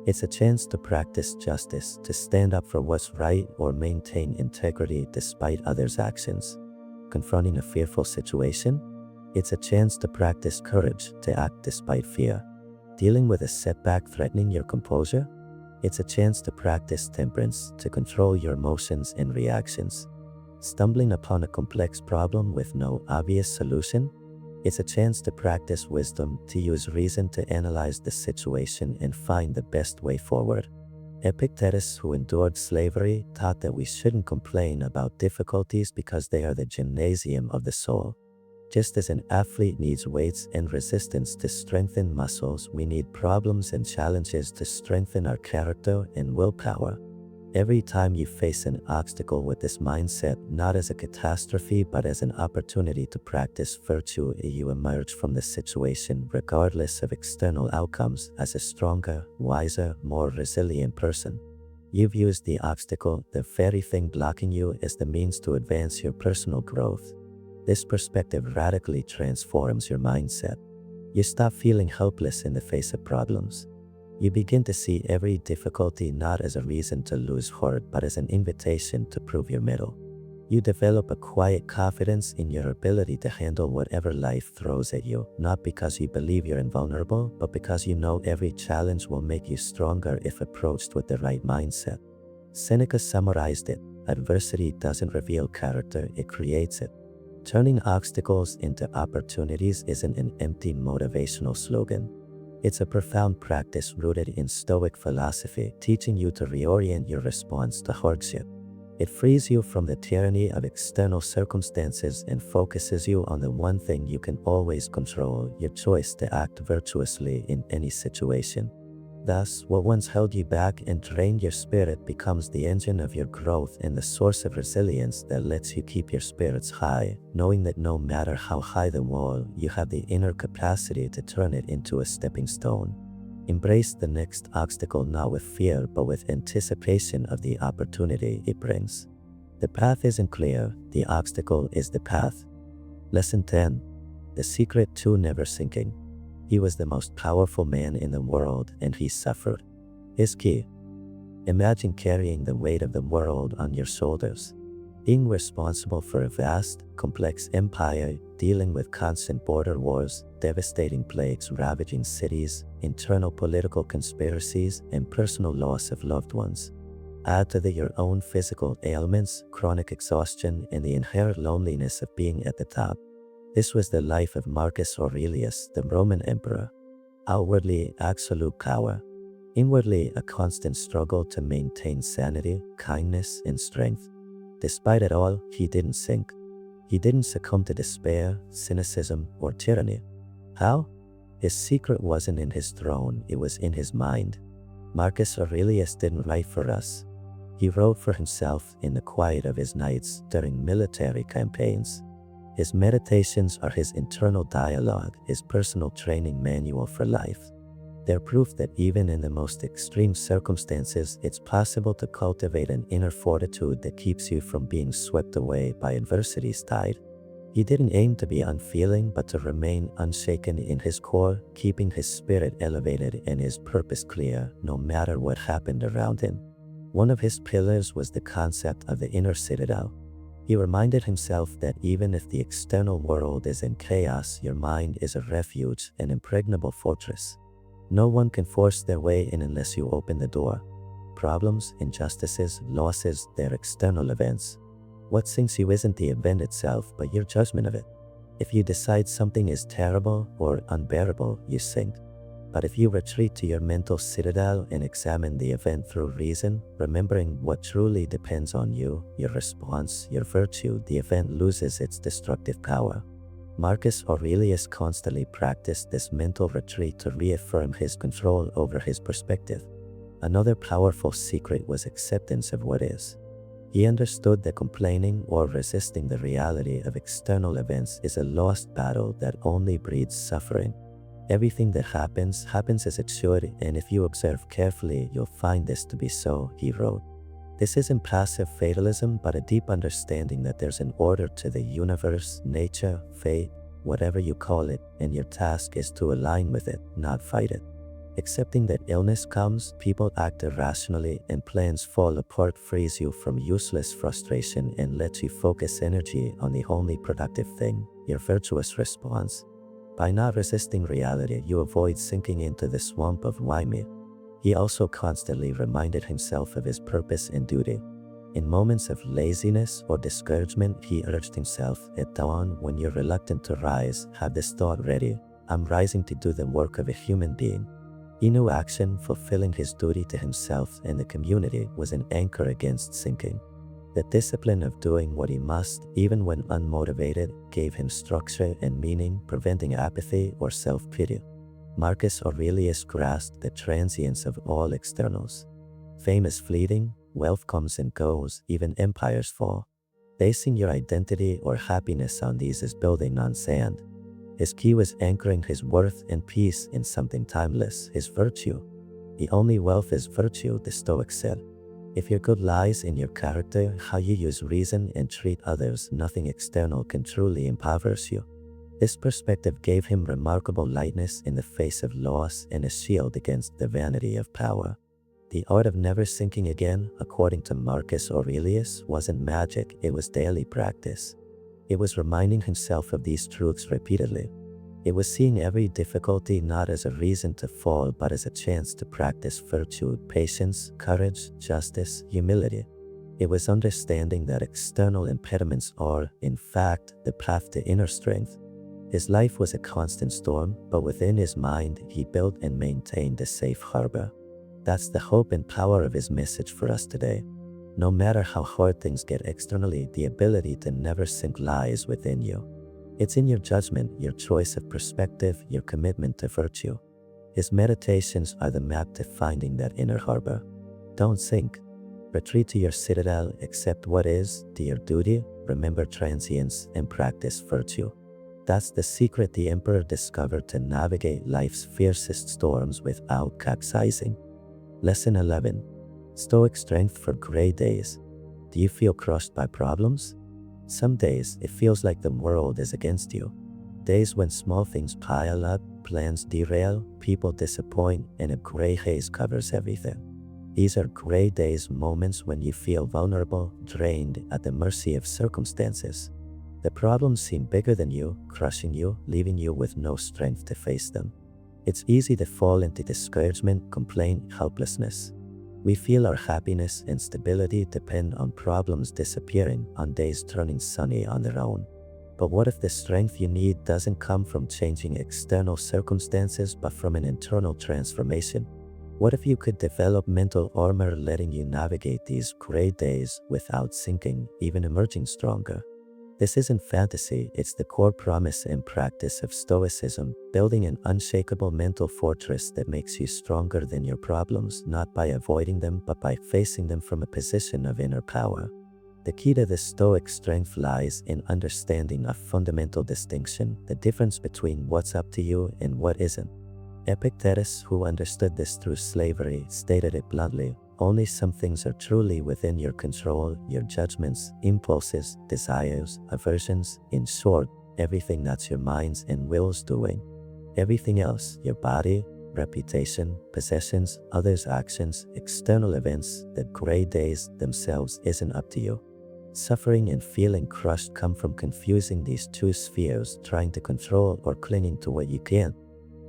It's a chance to practice justice, to stand up for what's right or maintain integrity despite others' actions. Confronting a fearful situation? It's a chance to practice courage, to act despite fear. Dealing with a setback threatening your composure? It's a chance to practice temperance, to control your emotions and reactions. Stumbling upon a complex problem with no obvious solution? It's a chance to practice wisdom, to use reason to analyze the situation and find the best way forward. Epictetus, who endured slavery, taught that we shouldn't complain about difficulties because they are the gymnasium of the soul. Just as an athlete needs weights and resistance to strengthen muscles, we need problems and challenges to strengthen our character and willpower. Every time you face an obstacle with this mindset, not as a catastrophe but as an opportunity to practice virtue, you emerge from the situation, regardless of external outcomes, as a stronger, wiser, more resilient person. You've used the obstacle, the very thing blocking you, as the means to advance your personal growth. This perspective radically transforms your mindset. You stop feeling helpless in the face of problems. You begin to see every difficulty not as a reason to lose heart, but as an invitation to prove your mettle. You develop a quiet confidence in your ability to handle whatever life throws at you, not because you believe you're invulnerable, but because you know every challenge will make you stronger if approached with the right mindset. Seneca summarized it: adversity doesn't reveal character, it creates it. Turning obstacles into opportunities isn't an empty motivational slogan. It's a profound practice rooted in Stoic philosophy, teaching you to reorient your response to hardship. It frees you from the tyranny of external circumstances and focuses you on the one thing you can always control: your choice to act virtuously in any situation. Thus, what once held you back and drained your spirit becomes the engine of your growth and the source of resilience that lets you keep your spirits high, knowing that no matter how high the wall, you have the inner capacity to turn it into a stepping stone. Embrace the next obstacle not with fear, but with anticipation of the opportunity it brings. The path isn't clear, the obstacle is the path. Lesson 10. The secret to never sinking. He was the most powerful man in the world, and he suffered. His key: imagine carrying the weight of the world on your shoulders. Being responsible for a vast, complex empire, dealing with constant border wars, devastating plagues ravaging cities, internal political conspiracies, and personal loss of loved ones. Add to that your own physical ailments, chronic exhaustion, and the inherent loneliness of being at the top. This was the life of Marcus Aurelius, the Roman emperor. Outwardly, absolute power. Inwardly, a constant struggle to maintain sanity, kindness, and strength. Despite it all, he didn't sink. He didn't succumb to despair, cynicism, or tyranny. How? His secret wasn't in his throne, it was in his mind. Marcus Aurelius didn't write for us. He wrote for himself in the quiet of his nights during military campaigns. His meditations are his internal dialogue, his personal training manual for life. They're proof that even in the most extreme circumstances, it's possible to cultivate an inner fortitude that keeps you from being swept away by adversity's tide. He didn't aim to be unfeeling, but to remain unshaken in his core, keeping his spirit elevated and his purpose clear, no matter what happened around him. One of his pillars was the concept of the inner citadel. He reminded himself that even if the external world is in chaos, your mind is a refuge, an impregnable fortress. No one can force their way in unless you open the door. Problems, injustices, losses, they're external events. What sinks you isn't the event itself, but your judgment of it. If you decide something is terrible or unbearable, you sink. But if you retreat to your mental citadel and examine the event through reason, remembering what truly depends on you, your response, your virtue, the event loses its destructive power. Marcus Aurelius constantly practiced this mental retreat to reaffirm his control over his perspective. Another powerful secret was acceptance of what is. He understood that complaining or resisting the reality of external events is a lost battle that only breeds suffering. Everything that happens as it should, and if you observe carefully, you'll find this to be so, he wrote. This isn't passive fatalism, but a deep understanding that there's an order to the universe, nature, fate, whatever you call it, and your task is to align with it, not fight it. Accepting that illness comes, people act irrationally, and plans fall apart frees you from useless frustration and lets you focus energy on the only productive thing, your virtuous response. By not resisting reality, you avoid sinking into the swamp of why me. He also constantly reminded himself of his purpose and duty. In moments of laziness or discouragement, he urged himself, at dawn, when you're reluctant to rise, have this thought ready: I'm rising to do the work of a human being. He knew action, fulfilling his duty to himself and the community, was an anchor against sinking. The discipline of doing what he must, even when unmotivated, gave him structure and meaning, preventing apathy or self-pity. Marcus Aurelius grasped the transience of all externals. Fame is fleeting, wealth comes and goes, even empires fall. Basing your identity or happiness on these is building on sand. His key was anchoring his worth and peace in something timeless, his virtue. The only wealth is virtue, the Stoics said. If your good lies in your character, how you use reason and treat others, nothing external can truly empower you. This perspective gave him remarkable lightness in the face of loss and a shield against the vanity of power. The art of never sinking again, according to Marcus Aurelius, wasn't magic, it was daily practice. It was reminding himself of these truths repeatedly. It was seeing every difficulty not as a reason to fall, but as a chance to practice virtue, patience, courage, justice, humility. It was understanding that external impediments are, in fact, the path to inner strength. His life was a constant storm, but within his mind, he built and maintained a safe harbor. That's the hope and power of his message for us today. No matter how hard things get externally, the ability to never sink lies within you. It's in your judgment, your choice of perspective, your commitment to virtue. His meditations are the map to finding that inner harbor. Don't sink. Retreat to your citadel, accept what is, do your duty, remember transience, and practice virtue. That's the secret the emperor discovered to navigate life's fiercest storms without capsizing. Lesson 11. Stoic strength for gray days. Do you feel crushed by problems? Some days, it feels like the world is against you. Days when small things pile up, plans derail, people disappoint, and a gray haze covers everything. These are gray days, moments when you feel vulnerable, drained, at the mercy of circumstances. The problems seem bigger than you, crushing you, leaving you with no strength to face them. It's easy to fall into discouragement, complaint, helplessness. We feel our happiness and stability depend on problems disappearing, on days turning sunny on their own. But what if the strength you need doesn't come from changing external circumstances, but from an internal transformation? What if you could develop mental armor letting you navigate these gray days without sinking, even emerging stronger? This isn't fantasy, it's the core promise and practice of Stoicism, building an unshakable mental fortress that makes you stronger than your problems, not by avoiding them, but by facing them from a position of inner power. The key to this Stoic strength lies in understanding a fundamental distinction, the difference between what's up to you and what isn't. Epictetus, who understood this through slavery, stated it bluntly: Only some things are truly within your control: your judgments, impulses, desires, aversions, in short, everything that's your mind's and will's doing. Everything else, your body, reputation, possessions, others' actions, external events, the gray days themselves, isn't up to you. Suffering and feeling crushed come from confusing these two spheres, trying to control or clinging to what you can't.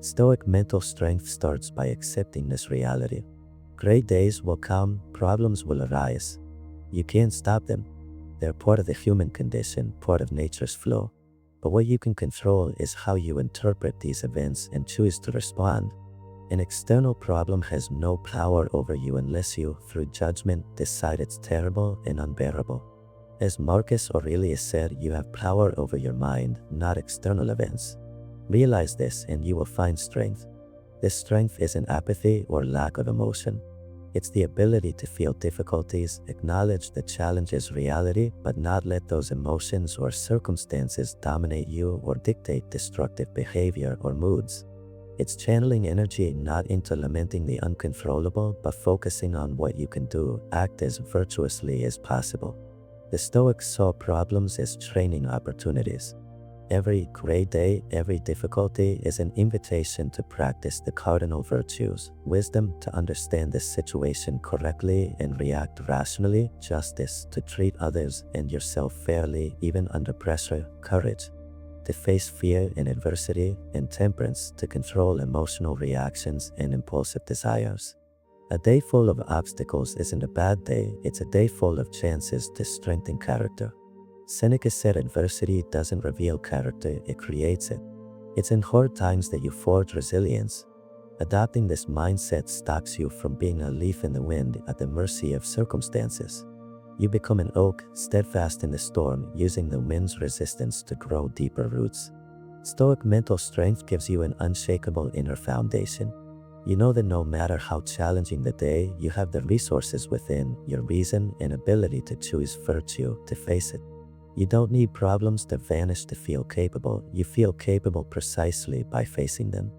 Stoic mental strength starts by accepting this reality. Gray days will come, problems will arise. You can't stop them. They're part of the human condition, part of nature's flow. But what you can control is how you interpret these events and choose to respond. An external problem has no power over you unless you, through judgment, decide it's terrible and unbearable. As Marcus Aurelius said, you have power over your mind, not external events. Realize this and you will find strength. This strength isn't apathy or lack of emotion. It's the ability to feel difficulties, acknowledge the challenge as reality, but not let those emotions or circumstances dominate you or dictate destructive behavior or moods. It's channeling energy not into lamenting the uncontrollable, but focusing on what you can do, act as virtuously as possible. The Stoics saw problems as training opportunities. Every gray day, every difficulty is an invitation to practice the cardinal virtues: wisdom, to understand the situation correctly and react rationally; justice, to treat others and yourself fairly even under pressure; courage, to face fear and adversity; and temperance, to control emotional reactions and impulsive desires. A day full of obstacles isn't a bad day, it's a day full of chances to strengthen character. Seneca said adversity doesn't reveal character, it creates it. It's in hard times that you forge resilience. Adopting this mindset stops you from being a leaf in the wind at the mercy of circumstances. You become an oak, steadfast in the storm, using the wind's resistance to grow deeper roots. Stoic mental strength gives you an unshakable inner foundation. You know that no matter how challenging the day, you have the resources within, your reason and ability to choose virtue, to face it. You don't need problems to vanish to feel capable. You feel capable precisely by facing them.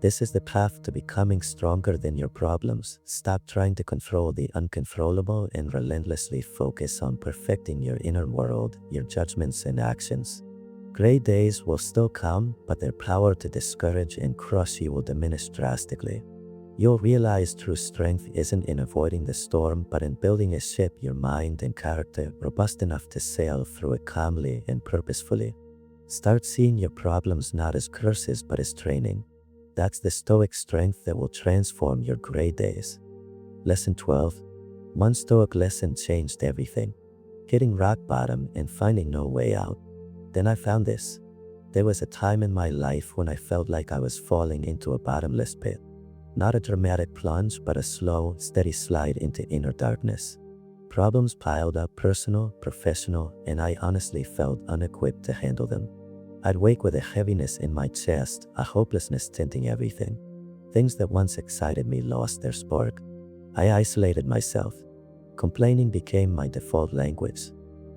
This is the path to becoming stronger than your problems. Stop trying to control the uncontrollable and relentlessly focus on perfecting your inner world, your judgments and actions. Gray days will still come, but their power to discourage and crush you will diminish drastically. You'll realize true strength isn't in avoiding the storm, but in building a ship, your mind and character, robust enough to sail through it calmly and purposefully. Start seeing your problems not as curses, but as training. That's the Stoic strength that will transform your gray days. Lesson 12. One Stoic lesson changed everything. Hitting rock bottom and finding no way out. Then I found this. There was a time in my life when I felt like I was falling into a bottomless pit. Not a dramatic plunge, but a slow, steady slide into inner darkness. Problems piled up, personal, professional, and I honestly felt unequipped to handle them. I'd wake with a heaviness in my chest, a hopelessness tinting everything. Things that once excited me lost their spark. I isolated myself. Complaining became my default language.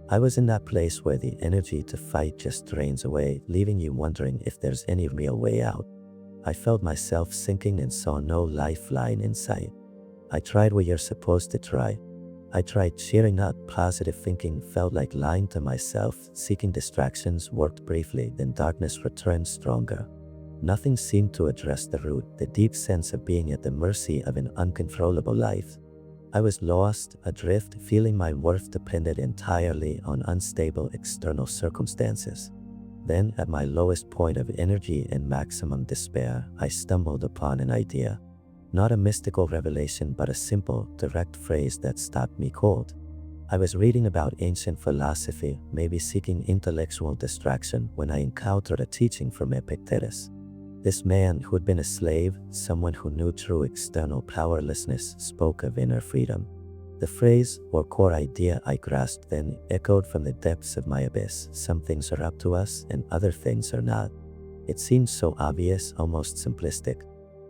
I was in that place where the energy to fight just drains away, leaving you wondering if there's any real way out. I felt myself sinking and saw no lifeline in sight. I tried what you're supposed to try. I tried cheering up, positive thinking felt like lying to myself, seeking distractions worked briefly, then darkness returned stronger. Nothing seemed to address the root, the deep sense of being at the mercy of an uncontrollable life. I was lost, adrift, feeling my worth depended entirely on unstable external circumstances. Then, at my lowest point of energy and maximum despair, I stumbled upon an idea. Not a mystical revelation, but a simple, direct phrase that stopped me cold. I was reading about ancient philosophy, maybe seeking intellectual distraction, when I encountered a teaching from Epictetus. This man, who had been a slave, someone who knew true external powerlessness, spoke of inner freedom. The phrase, or core idea I grasped then, echoed from the depths of my abyss. Some things are up to us, and other things are not. It seemed so obvious, almost simplistic.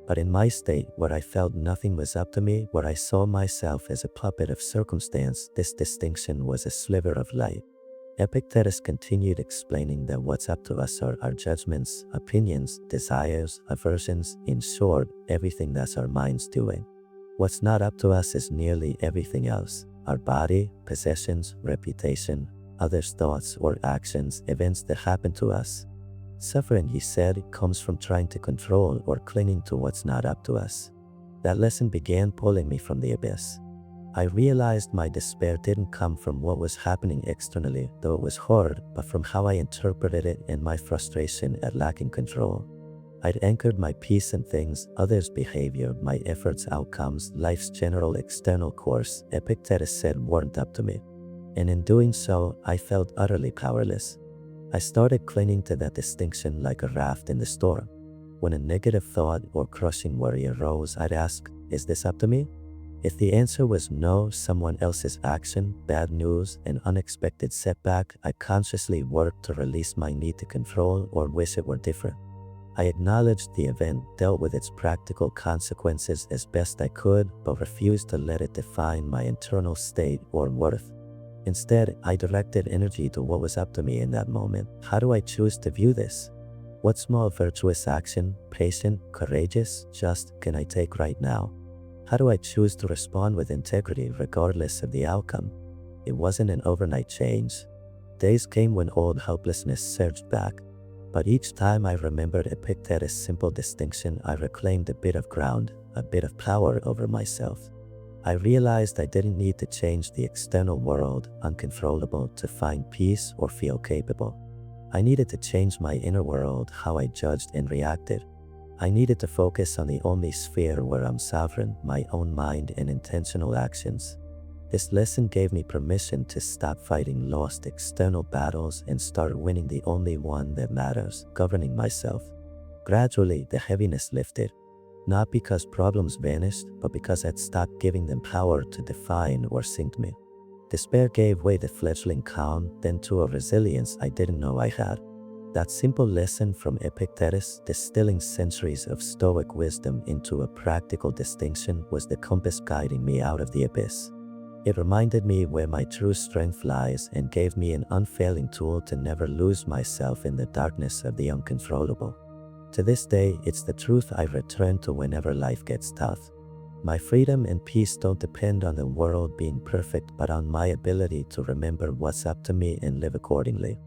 But in my state, where I felt nothing was up to me, where I saw myself as a puppet of circumstance, this distinction was a sliver of light. Epictetus continued explaining that what's up to us are our judgments, opinions, desires, aversions, in short, everything that's our mind's doing. What's not up to us is nearly everything else: our body, possessions, reputation, others' thoughts or actions, events that happen to us. Suffering, he said, comes from trying to control or clinging to what's not up to us. That lesson began pulling me from the abyss. I realized my despair didn't come from what was happening externally, though it was hard, but from how I interpreted it and my frustration at lacking control. I'd anchored my peace in things, others' behavior, my efforts' outcomes, life's general external course, Epictetus said, weren't up to me. And in doing so, I felt utterly powerless. I started clinging to that distinction like a raft in the storm. When a negative thought or crushing worry arose, I'd ask, is this up to me? If the answer was no, someone else's action, bad news, an unexpected setback, I consciously worked to release my need to control or wish it were different. I acknowledged the event, dealt with its practical consequences as best I could, but refused to let it define my internal state or worth. Instead, I directed energy to what was up to me in that moment. How do I choose to view this? What small virtuous action, patient, courageous, just, can I take right now? How do I choose to respond with integrity regardless of the outcome? It wasn't an overnight change. Days came when old helplessness surged back. But each time I remembered Epictetus' simple distinction, I reclaimed a bit of ground, a bit of power over myself. I realized I didn't need to change the external world, uncontrollable, to find peace or feel capable. I needed to change my inner world, how I judged and reacted. I needed to focus on the only sphere where I'm sovereign, my own mind and intentional actions. This lesson gave me permission to stop fighting lost external battles and start winning the only one that matters, governing myself. Gradually, the heaviness lifted. Not because problems vanished, but because I'd stopped giving them power to define or sink me. Despair gave way to fledgling calm, then to a resilience I didn't know I had. That simple lesson from Epictetus, distilling centuries of Stoic wisdom into a practical distinction, was the compass guiding me out of the abyss. It reminded me where my true strength lies and gave me an unfailing tool to never lose myself in the darkness of the uncontrollable. To this day, it's the truth I return to whenever life gets tough. My freedom and peace don't depend on the world being perfect, but on my ability to remember what's up to me and live accordingly.